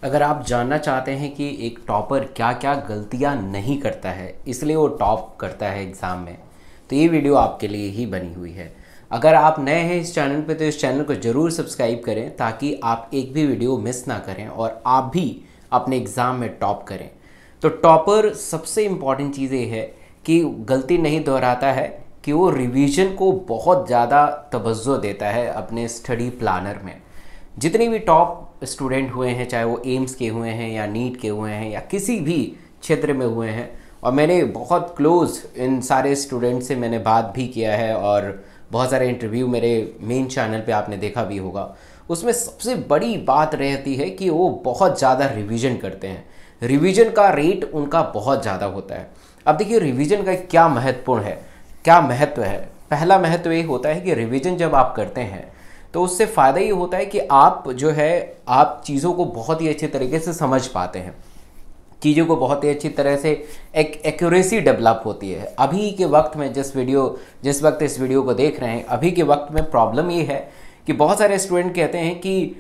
अगर आप जानना चाहते हैं कि एक टॉपर क्या क्या गलतियां नहीं करता है इसलिए वो टॉप करता है एग्ज़ाम में, तो ये वीडियो आपके लिए ही बनी हुई है। अगर आप नए हैं इस चैनल पे तो इस चैनल को ज़रूर सब्सक्राइब करें ताकि आप एक भी वीडियो मिस ना करें और आप भी अपने एग्ज़ाम में टॉप करें। तो टॉपर सबसे इम्पॉर्टेंट चीज़ ये है कि गलती नहीं दोहराता है कि वो रिवीजन को बहुत ज़्यादा तवज्जो देता है अपने स्टडी प्लानर में। जितने भी टॉप स्टूडेंट हुए हैं, चाहे वो एम्स के हुए हैं या नीट के हुए हैं या किसी भी क्षेत्र में हुए हैं, और मैंने बहुत क्लोज इन सारे स्टूडेंट से मैंने बात भी किया है और बहुत सारे इंटरव्यू मेरे मेन चैनल पे आपने देखा भी होगा। उसमें सबसे बड़ी बात रहती है कि वो बहुत ज़्यादा रिवीजन करते हैं। रिवीजन का रेट उनका बहुत ज़्यादा होता है। अब देखिए रिवीजन का क्या महत्वपूर्ण है, क्या महत्व है। पहला महत्व ये होता है कि रिवीजन जब आप करते हैं तो उससे फ़ायदा ये होता है कि आप जो है आप चीज़ों को बहुत ही अच्छे तरीके से समझ पाते हैं, चीज़ों को बहुत ही अच्छी तरह से एक एक्यूरेसी डेवलप होती है। अभी के वक्त में जिस वक्त इस वीडियो को देख रहे हैं, अभी के वक्त में प्रॉब्लम ये है कि बहुत सारे स्टूडेंट कहते हैं कि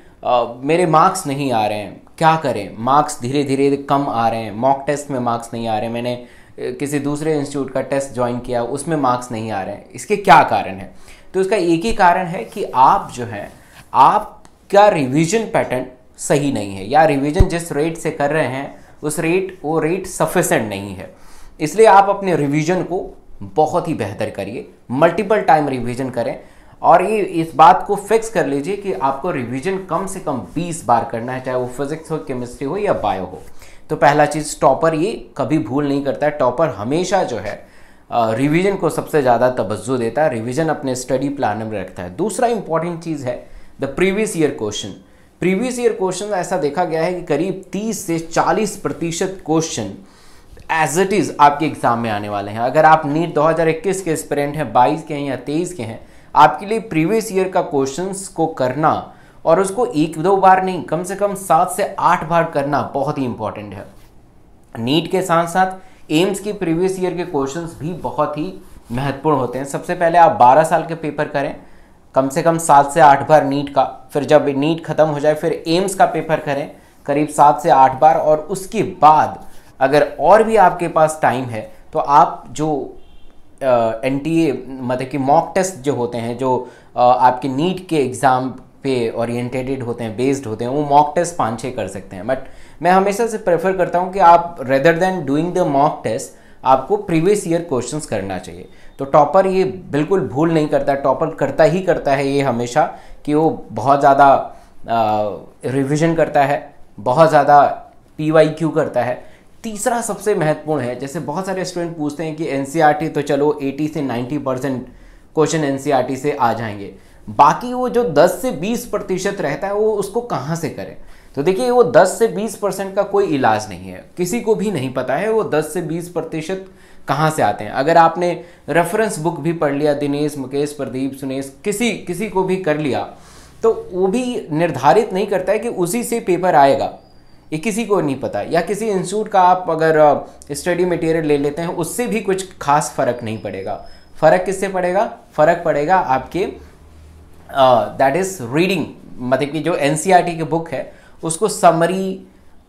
मेरे मार्क्स नहीं आ रहे हैं, क्या करें, मार्क्स धीरे धीरे कम आ रहे हैं, मॉक टेस्ट में मार्क्स नहीं आ रहे हैं, मैंने किसी दूसरे इंस्टीट्यूट का टेस्ट ज्वाइन किया उसमें मार्क्स नहीं आ रहे हैं, इसके क्या कारण है। तो इसका एक ही कारण है कि आप जो है आपका रिवीजन पैटर्न सही नहीं है, या रिवीजन जिस रेट से कर रहे हैं वो रेट सफिशेंट नहीं है। इसलिए आप अपने रिवीजन को बहुत ही बेहतर करिए, मल्टीपल टाइम रिवीजन करें और ये इस बात को फिक्स कर लीजिए कि आपको रिवीजन कम से कम 20 बार करना है, चाहे वो फिजिक्स हो, केमिस्ट्री हो या बायो हो। तो पहला चीज़, टॉपर ये कभी भूल नहीं करता है। टॉपर हमेशा जो है रिवीजन को सबसे ज़्यादा तवज्जो देता है, रिवीजन अपने स्टडी प्लान में रखता है। दूसरा इंपॉर्टेंट चीज़ है the previous year question. Previous year question ऐसा देखा गया है कि करीब 30 से 40% क्वेश्चन एज इट इज़ आपके एग्जाम में आने वाले हैं। अगर आप नीट 2021 के एस्पिरेंट हैं, 22 के हैं या 23 के हैं, आपके लिए प्रीवियस ईयर का क्वेश्चंस को करना और उसको एक दो बार नहीं, कम से कम 7 से 8 बार करना बहुत ही इंपॉर्टेंट है। नीट के साथ साथ एम्स की प्रीवियस ईयर के क्वेश्चंस भी बहुत ही महत्वपूर्ण होते हैं। सबसे पहले आप 12 साल के पेपर करें, कम से कम 7 से 8 बार नीट का, फिर जब नीट खत्म हो जाए फिर एम्स का पेपर करें करीब 7 से 8 बार, और उसके बाद अगर और भी आपके पास टाइम है तो आप जो एनटीए मतलब कि मॉक टेस्ट जो होते हैं, जो आपके नीट के एग्ज़ाम पे ओरिएंटेटेड होते हैं, बेस्ड होते हैं, वो मॉक टेस्ट 5-6 कर सकते हैं। बट मैं हमेशा से प्रेफर करता हूँ कि आप rather than doing the mock test आपको प्रीवियस ईयर क्वेश्चंस करना चाहिए। तो टॉपर ये बिल्कुल भूल नहीं करता, टॉपर करता ही करता है ये हमेशा कि वो बहुत ज़्यादा रिवीजन करता है, बहुत ज़्यादा PYQ करता है। तीसरा सबसे महत्वपूर्ण है, जैसे बहुत सारे स्टूडेंट पूछते हैं कि NCERT तो चलो 80 से 90% क्वेश्चन NCERT से आ जाएंगे, बाकी वो जो 10 से 20% रहता है वो उसको कहाँ से करें। तो देखिए वो 10 से 20% का कोई इलाज नहीं है, किसी को भी नहीं पता है वो 10 से 20% कहाँ से आते हैं। अगर आपने रेफरेंस बुक भी पढ़ लिया, दिनेश, मुकेश, प्रदीप, सुनेश, किसी को भी कर लिया, तो वो भी निर्धारित नहीं करता है कि उसी से पेपर आएगा, ये किसी को नहीं पता। या किसी इंस्टीट्यूट का आप अगर स्टडी मटेरियल ले लेते हैं उससे भी कुछ खास फर्क नहीं पड़ेगा। फ़र्क किससे पड़ेगा? फ़र्क पड़ेगा आपके दैट इज़ रीडिंग, मतलब कि जो NCERT की बुक है उसको समरी,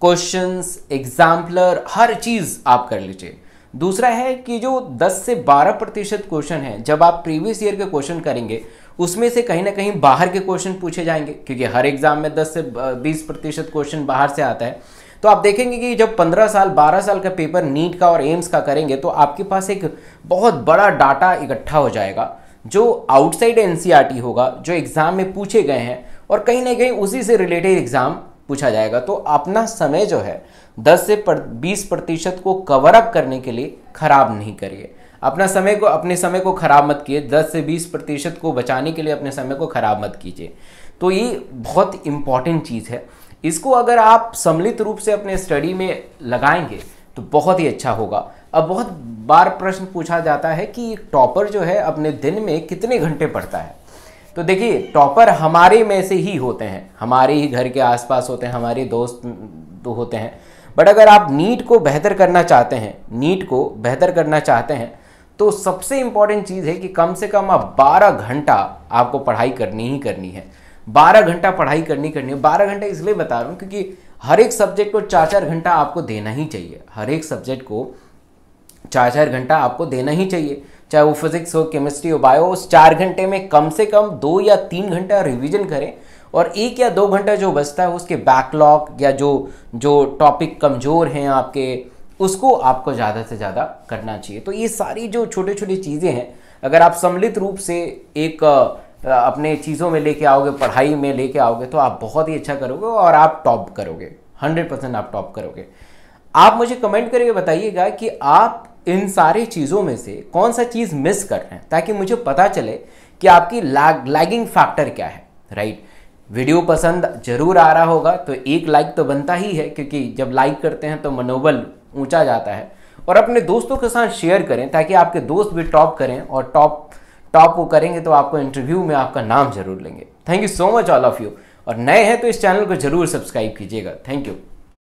क्वेश्चंस, एग्जाम्पलर, हर चीज़ आप कर लीजिए। दूसरा है कि जो 10 से 12% क्वेश्चन है, जब आप प्रीवियस ईयर के क्वेश्चन करेंगे उसमें से कहीं ना कहीं बाहर के क्वेश्चन पूछे जाएंगे, क्योंकि हर एग्जाम में 10 से 20% क्वेश्चन बाहर से आता है। तो आप देखेंगे कि जब 15 साल 12 साल का पेपर नीट का और एम्स का करेंगे तो आपके पास एक बहुत बड़ा डाटा इकट्ठा हो जाएगा जो आउटसाइड NCERT होगा, जो एग्ज़ाम में पूछे गए हैं, और कहीं ना कहीं उसी से रिलेटेड एग्ज़ाम पूछा जाएगा। तो अपना समय जो है 10 से 20% को कवर अप करने के लिए खराब नहीं करिए। अपने समय को खराब मत कीजिए, 10 से 20% को बचाने के लिए अपने समय को खराब मत कीजिए। तो ये बहुत इंपॉर्टेंट चीज़ है, इसको अगर आप सम्मिलित रूप से अपने स्टडी में लगाएंगे तो बहुत ही अच्छा होगा। अब बहुत बार प्रश्न पूछा जाता है कि टॉपर जो है अपने दिन में कितने घंटे पढ़ता है। तो देखिए टॉपर हमारे में से ही होते हैं, हमारे ही घर के आसपास होते हैं, हमारे दोस्त तो होते हैं। बट अगर आप नीट को बेहतर करना चाहते हैं तो सबसे इंपॉर्टेंट चीज़ है कि कम से कम आप 12 घंटा आपको पढ़ाई करनी ही करनी है। 12 घंटा पढ़ाई करनी है। 12 घंटे इसलिए बता रहा हूँ क्योंकि हर एक सब्जेक्ट को 4-4 घंटा आपको देना ही चाहिए, हर एक सब्जेक्ट को 4-4 घंटा आपको देना ही चाहिए, चाहे वो फिजिक्स हो, केमिस्ट्री हो, बायो। उस 4 घंटे में कम से कम 2 या 3 घंटा रिवीजन करें और 1 या 2 घंटा जो बचता है उसके बैकलॉग या जो जो टॉपिक कमज़ोर हैं आपके, उसको आपको ज़्यादा से ज़्यादा करना चाहिए। तो ये सारी जो छोटी छोटी चीज़ें हैं, अगर आप सम्मिलित रूप से एक अपने चीज़ों में लेके आओगे, पढ़ाई में लेके आओगे, तो आप बहुत ही अच्छा करोगे और आप टॉप करोगे, 100% आप टॉप करोगे। आप मुझे कमेंट करके बताइएगा कि आप इन सारी चीज़ों में से कौन सा चीज़ मिस कर रहे हैं, ताकि मुझे पता चले कि आपकी लैगिंग फैक्टर क्या है, राइट। वीडियो पसंद जरूर आ रहा होगा तो एक लाइक तो बनता ही है, क्योंकि जब लाइक करते हैं तो मनोबल ऊंचा जाता है। और अपने दोस्तों के साथ शेयर करें ताकि आपके दोस्त भी टॉप करें, और टॉप वो करेंगे तो आपको इंटरव्यू में आपका नाम जरूर लेंगे। Thank you so much all of you. और नए हैं तो इस चैनल को जरूर सब्सक्राइब कीजिएगा। Thank you.